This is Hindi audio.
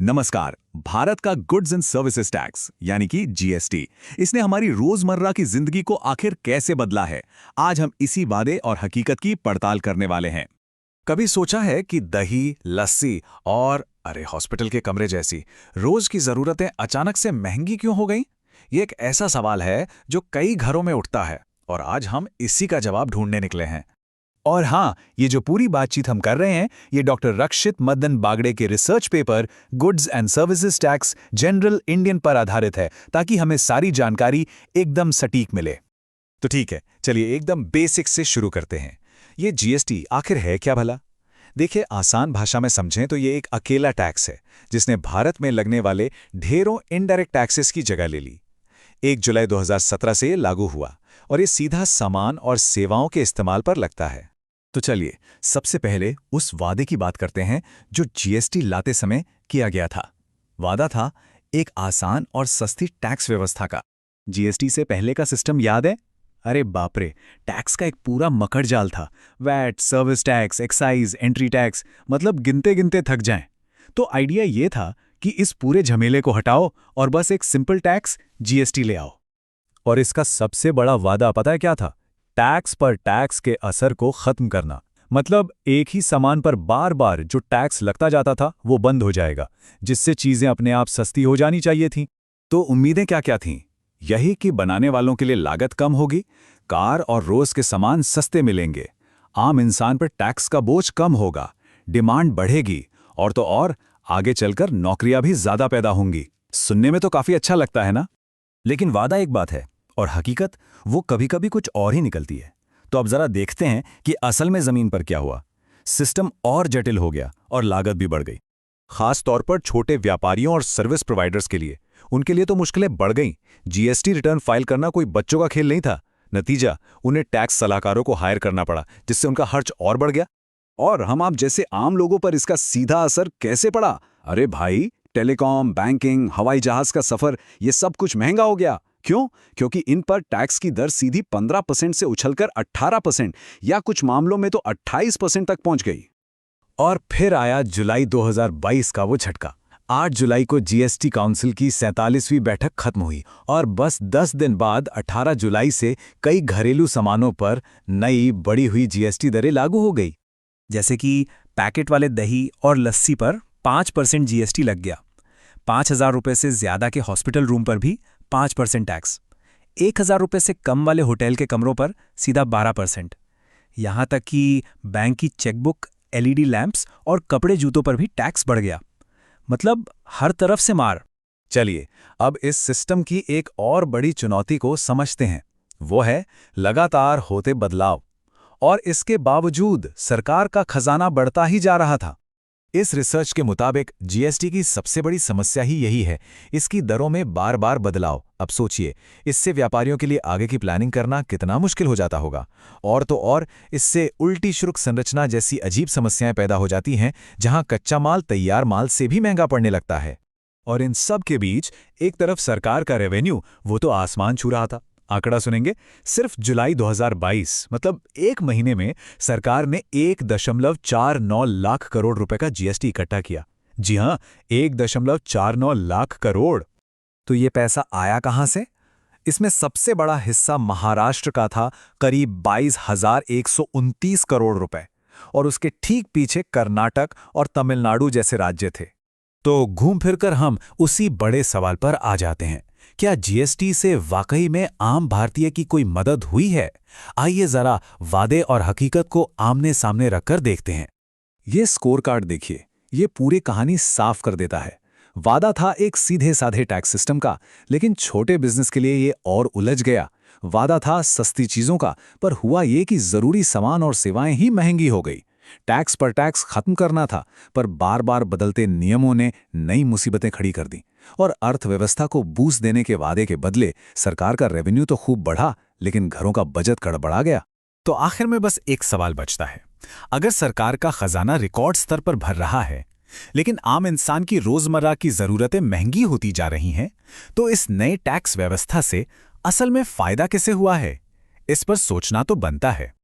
नमस्कार। भारत का गुड्स एंड सर्विसेज टैक्स यानी कि जीएसटी, इसने हमारी रोजमर्रा की जिंदगी को आखिर कैसे बदला है, आज हम इसी वादे और हकीकत की पड़ताल करने वाले हैं। कभी सोचा है कि दही, लस्सी और हॉस्पिटल के कमरे जैसी रोज की जरूरतें अचानक से महंगी क्यों हो गईं? ये एक ऐसा सवाल है जो कई घरों में उठता है और आज हम इसी का जवाब ढूंढने निकले हैं। और हाँ, ये जो पूरी बातचीत हम कर रहे हैं, ये डॉक्टर रक्षित मदन बागड़े के research paper goods and services tax general Indian पर आधारित है, ताकि हमें सारी जानकारी एकदम सटीक मिले। तो ठीक है, चलिए एकदम बेसिक से शुरू करते हैं। ये जीएसटी आखिर है क्या भला? देखिए, आसान भाषा में समझें तो ये एक अकेला टैक्स है जिसने भारत में लगने वाले ढेरों इनडायरेक्ट टैक्सेस की जगह ले ली। 1 जुलाई 2017 से लागू हुआ और ये सीधा सामान और सेवाओं के इस्तेमाल पर लगता है। तो चलिए, सबसे पहले उस वादे की बात करते हैं जो जीएसटी लाते समय किया गया था। वादा था एक आसान और सस्ती टैक्स व्यवस्था का। जीएसटी से पहले का सिस्टम याद है? अरे बाप रे, टैक्स का एक पूरा मकड़ जाल था। VAT, service tax, excise, entry tax, मतलब गिनते गिनते थक जाएं। तो आइडिया ये था कि इस पूरे झमेले को हटाओ और बस एक सिंपल टैक्स जीएसटी ले आओ। और इसका सबसे बड़ा वादा पता है क्या था? टैक्स पर टैक्स के असर को खत्म करना। मतलब एक ही सामान पर बार बार जो टैक्स लगता जाता था वो बंद हो जाएगा, जिससे चीजें अपने आप सस्ती हो जानी चाहिए थीं। तो उम्मीदें क्या क्या थीं? यही कि बनाने वालों के लिए लागत कम होगी, कार और रोज के सामान सस्ते मिलेंगे, आम इंसान पर टैक्स का बोझ कम होगा, डिमांड बढ़ेगी और तो और आगे चलकर नौकरियां भी ज्यादा पैदा होंगी। सुनने में तो काफी अच्छा लगता है ना? लेकिन वादा एक बात है और हकीकत वो कभी-कभी कुछ और ही निकलती है। तो अब जरा देखते हैं कि असल में जमीन पर क्या हुआ। सिस्टम और जटिल हो गया और लागत भी बढ़ गई। खास तौर पर छोटे व्यापारियों और सर्विस प्रोवाइडर्स के लिए, उनके लिए तो मुश्किलें बढ़ गईं। जीएसटी रिटर्न फाइल करना कोई बच्चों का खेल नहीं था। नतीजा, उन्हें टैक्स सलाहकारों को हायर करना पड़ा, जिससे उनका खर्च और बढ़ गया। और हम आप जैसे आम लोगों पर इसका सीधा असर कैसे पड़ा? अरे भाई, टेलीकॉम, बैंकिंग, हवाई जहाज का सफर, ये सब कुछ महंगा हो गया। क्यों? क्योंकि इन पर टैक्स की दर सीधी 15% से उछलकर 18% या कुछ मामलों में तो 28% तक पहुंच गई। और फिर आया जुलाई 2022 का वो झटका। 8 जुलाई को जीएसटी काउंसिल की 47वीं बैठक खत्म हुई और बस 10 दिन बाद 18 जुलाई से कई घरेलू सामानों पर नई बढ़ी हुई जीएसटी दरें लागू हो गई। जैसे कि पैकेट वाले दही और लस्सी पर 5% जीएसटी लग गया। 5,000 रुपये से ज्यादा के हॉस्पिटल रूम पर भी 5% टैक्स। 1,000 रुपये से कम वाले होटल के कमरों पर सीधा 12%। यहाँ तक कि बैंक की चेकबुक, एलईडी लैंप्स और कपड़े जूतों पर भी टैक्स बढ़ गया। मतलब हर तरफ से मार। चलिए, अब इस सिस्टम की एक और बड़ी चुनौती को समझते हैं। वो है लगातार होते बदलाव। और इसके बावजूद सरकार का खजाना बढ़ता ही जा रहा था। इस रिसर्च के मुताबिक जीएसटी की सबसे बड़ी समस्या ही यही है, इसकी दरों में बार बार बदलाव। अब सोचिए, इससे व्यापारियों के लिए आगे की प्लानिंग करना कितना मुश्किल हो जाता होगा। और तो और इससे उल्टी शुल्क संरचना जैसी अजीब समस्याएं पैदा हो जाती हैं, जहां कच्चा माल तैयार माल से भी महंगा पड़ने लगता है। और इन सब के बीच एक तरफ सरकार का रेवेन्यू, वो तो आसमान छू रहा था। आंकड़ा सुनेंगे, सिर्फ जुलाई 2022 मतलब एक महीने में सरकार ने 1.49 लाख करोड़ रुपए का जीएसटी इकट्ठा किया। जी हां, 1.49 लाख करोड़। तो ये पैसा आया कहां से? इसमें सबसे बड़ा हिस्सा महाराष्ट्र का था, करीब 22,129 करोड़ रुपए, और उसके ठीक पीछे कर्नाटक और तमिलनाडु जैसे राज्य थे। तो घूम फिरकर हम उसी बड़े सवाल पर आ जाते हैं, क्या जीएसटी से वाकई में आम भारतीय की कोई मदद हुई है? आइए जरा वादे और हकीकत को आमने सामने रखकर देखते हैं। ये स्कोर कार्ड देखिए, ये पूरी कहानी साफ कर देता है। वादा था एक सीधे साधे टैक्स सिस्टम का, लेकिन छोटे बिजनेस के लिए ये और उलझ गया। वादा था सस्ती चीजों का, पर हुआ ये कि जरूरी सामान और सेवाएं ही महंगी हो गई। टैक्स पर टैक्स खत्म करना था, पर बार बार बदलते नियमों ने नई मुसीबतें खड़ी कर दी। और अर्थव्यवस्था को बूस्ट देने के वादे के बदले सरकार का रेवेन्यू तो खूब बढ़ा, लेकिन घरों का बजट गड़बड़ा गया। तो आखिर में बस एक सवाल बचता है, अगर सरकार का खजाना रिकॉर्ड स्तर पर भर रहा है, लेकिन आम इंसान की रोजमर्रा की जरूरतें महंगी होती जा रही हैं, तो इस नए टैक्स व्यवस्था से असल में फायदा किसे हुआ है? इस पर सोचना तो बनता है।